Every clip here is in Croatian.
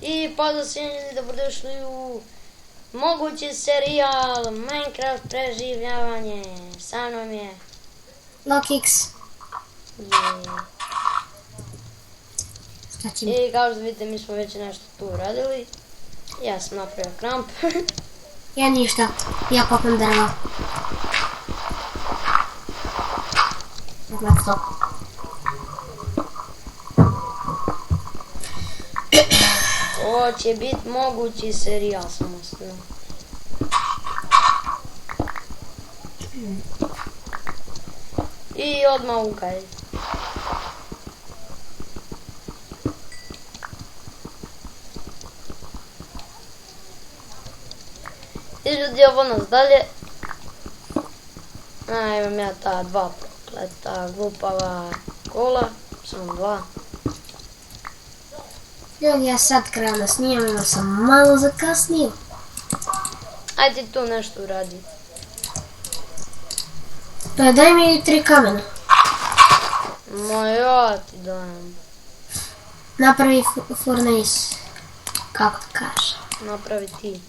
I pozdrav svim ljudi, dobrodošli u mogući serijal Minecraft preživljavanje. Sa mnom je Lokix. I kao što vidite mi smo već nešto tu uradili. Ja sam napravio kramp. Ja ništa, ja kopam drva. Let's go. Ovo će biti mogući serijal samostalno. I odmah ukaj. I ljudi, ovo nas dalje. Imam ja ta dva prokleta glupava kola, samo dva. Ljudi, ja sad krenuo snimam, imao sam malo zakasnio. Ajde tu nešto uradi. Pa daj mi 3 kamena. Ma ja ti dajem. Napravi furnace. Kako ti kaže? Napravi ti.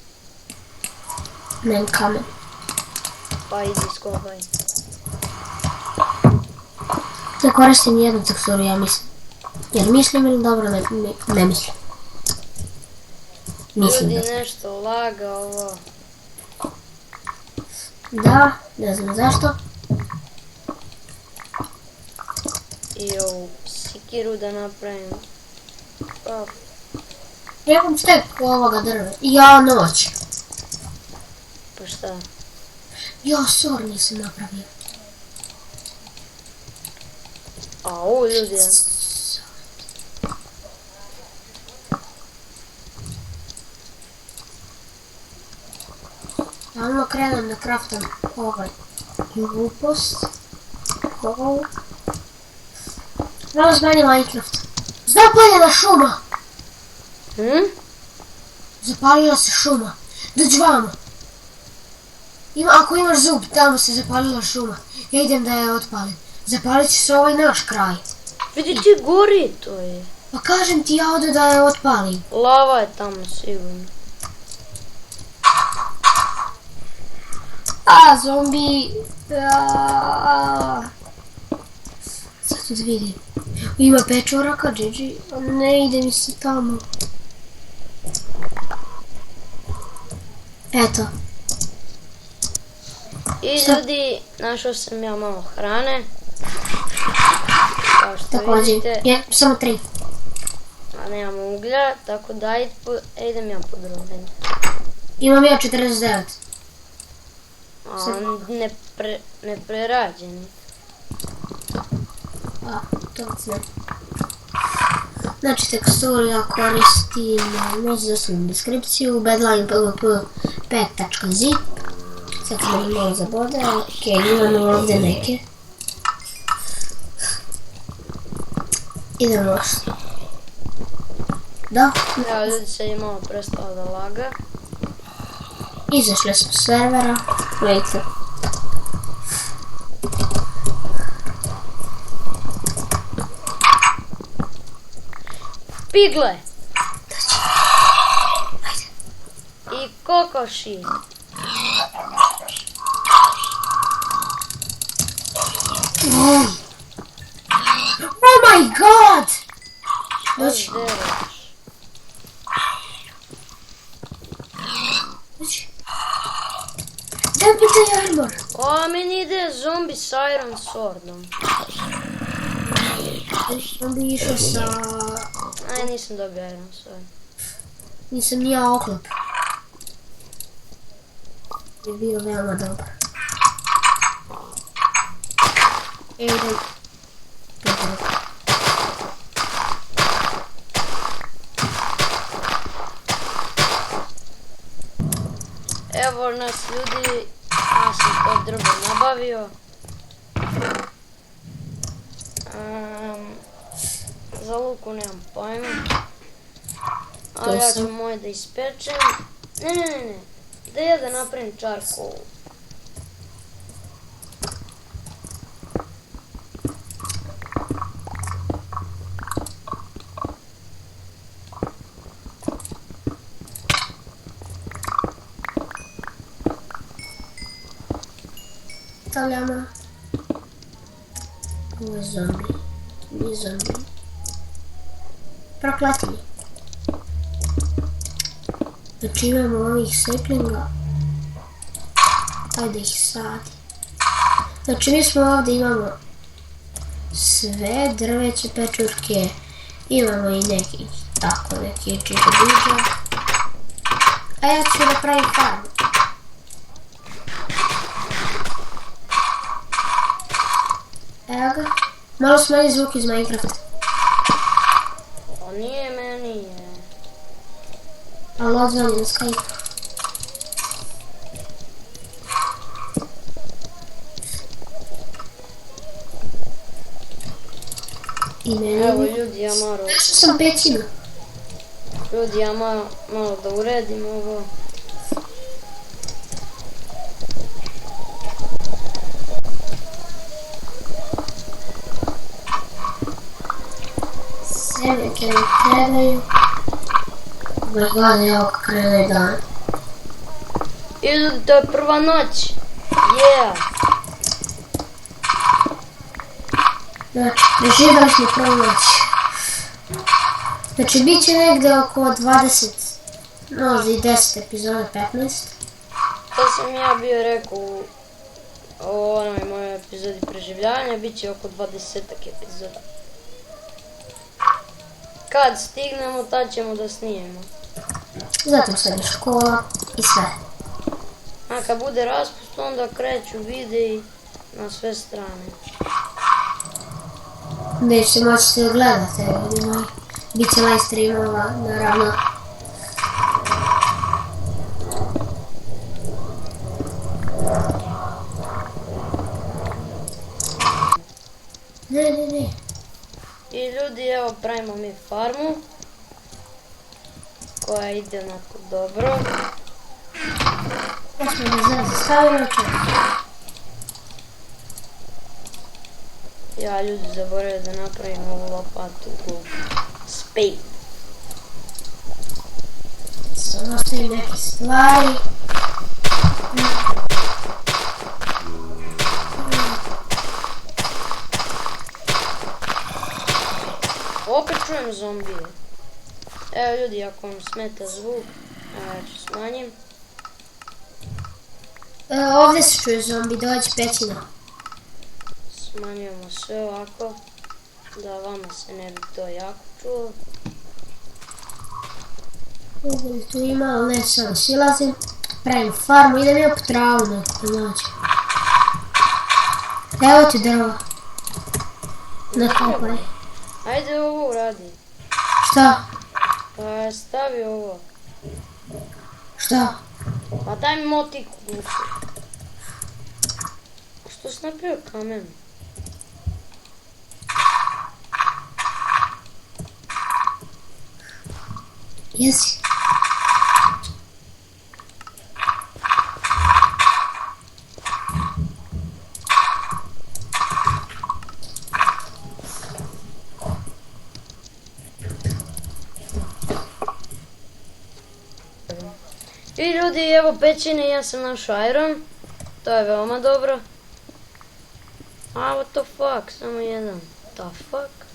Nemam kamen. Pa idi skopaj. Ne koristim jednu teksturu, ja mislim. Jer mislim ili dobro ne mislim. Mislim Ljudi, da. nešto laga ovo. Da, ne znam zašto. I ovu sikiru da napravim. Pa, Ja vam stek ovoga drva. Ja noć. pa šta? Ja sor nisam napravio. Au ljudi. Ja ono krenem da craftam ovaj glupost. Ovo. Malo zmeni Minecraft. Zapaljena šuma! Zapalila se šuma. Dođi vamo. Ako imaš zub, tamo se zapalila šuma. Ja idem da je otpalim. Zapalit će se ovaj naš kraj. Vidi ti gori to je. Pa kažem ti, ja odu da je otpalim. Lava je tamo sigurno. Zombi. Sad tu da vidim. Ima pečoraka, GG. Ne ide mi se tamo. Eto. I ljudi, našao sam ja malo hrane. Kao što Također. vidite. Je, samo 3. A nemamo uglja, tako da idem ja po drugim. Imam ja 49. A ne prerađeni. To ne. Znači teksturu ja koristim, možda zastavim deskripciju, bedline.pvp.zip. Sad sam mi malo zabode, ok, imamo ovdje neke. Idemo još. Da. Evo ljudi, sad je malo prestao da laga. Izašli smo s servera. Vidite. Pigle! I kokoši. Oh my god! Doći. Da mi daj armor. O, meni ide zombi s Iron Swordom. On bi išao sa... Aj, nisam dobio Iron Sword. Nisam ni ja oklop. Je bio veoma dobar. Idem. Evo nas ljudi, ja sam to drvo nabavio. Za luku nemam pojma. Ali ja ću moje da ispečem. Ne. Da ja da napravim charcoal. stavljamo. Ovo je zombi. Nije zombi. Prokletni. Znači imamo ovih seklinga. Ajde ih sadi. Znači mi smo ovdje imamo sve drveće pečurke. Imamo i neki, tako neki čigobiđa. A ja ću da pravim farmu. Evo ga. Malo smanji zvuk iz Minecrafta. To nije meni, je. Ali odzvani na Skype. I meni. Evo ljudi, ja malo... Našao sam pećinu. Ljudi, ja malo da uredim ovo. Semenke mi trebaju. Oh my god, evo kako krene dan. I ljudi, to je prva noć. Yeah. Znači, preživali smo prvu noć. Znači, bit će negdje oko 20, no, i 10 epizoda, 15. To sam ja bio rekao u onoj mojoj epizodi preživljavanja, bit će oko 20-ak epizoda. Kad stignemo, tad ćemo da snijemo. Zatim sad je škola i sve. A kad bude raspust, onda kreću videi na sve strane. Nećete moći da gledate, ljudi moji. Biće live streamova, naravno. Ne. I ljudi, evo pravimo mi farmu. Koja ide onako dobro. Ja smo da zastavimo čovjek. Ja ljudi zaboravio da napravim ovu lopatu u spade. Samo ostavim neke stvari. Opet čujem zombije. Evo ljudi, ako vam smeta zvuk, ja ću smanjim. Ovdje se čuje zombi, dođe pećina. Smanjujemo sve ovako, da vama se ne bi to jako čulo. Tu ima, ali neću sada silazim. Pravim farmu, idem ja po travu da nađem. Evo ti drva. Nakopaj. Ajde ovo uradi. Šta? Pa stavi ovo. Šta? Pa daj mi motiku gusu. Što si napravio kamen? Jesi. I ljudi, evo pećine, ja sam našao iron. To je veoma dobro. A, what the fuck, samo jedan. The fuck?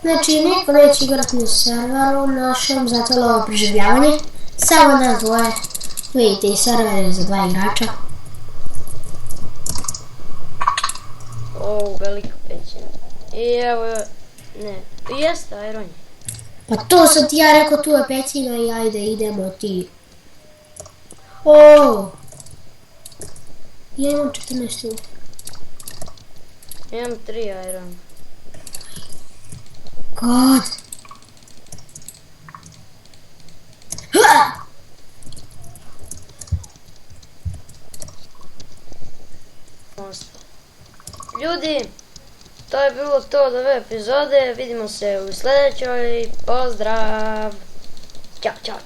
Znači, niko neće igrati na serveru našem, zato je ovo preživljavanje. Samo nas dvoje. Vidite i server je za 2 igrača. O, velika pećina. I evo, ne, jeste iron. Pa to sam ti ja rekao, tu je pećina i ajde idemo ti. O! Ja imam 14 uvijek. Imam 3 iron. God! Ha! Ljudi, to je bilo to od ove epizode, vidimo se u sljedećoj, pozdrav! Ćao, čao, čao!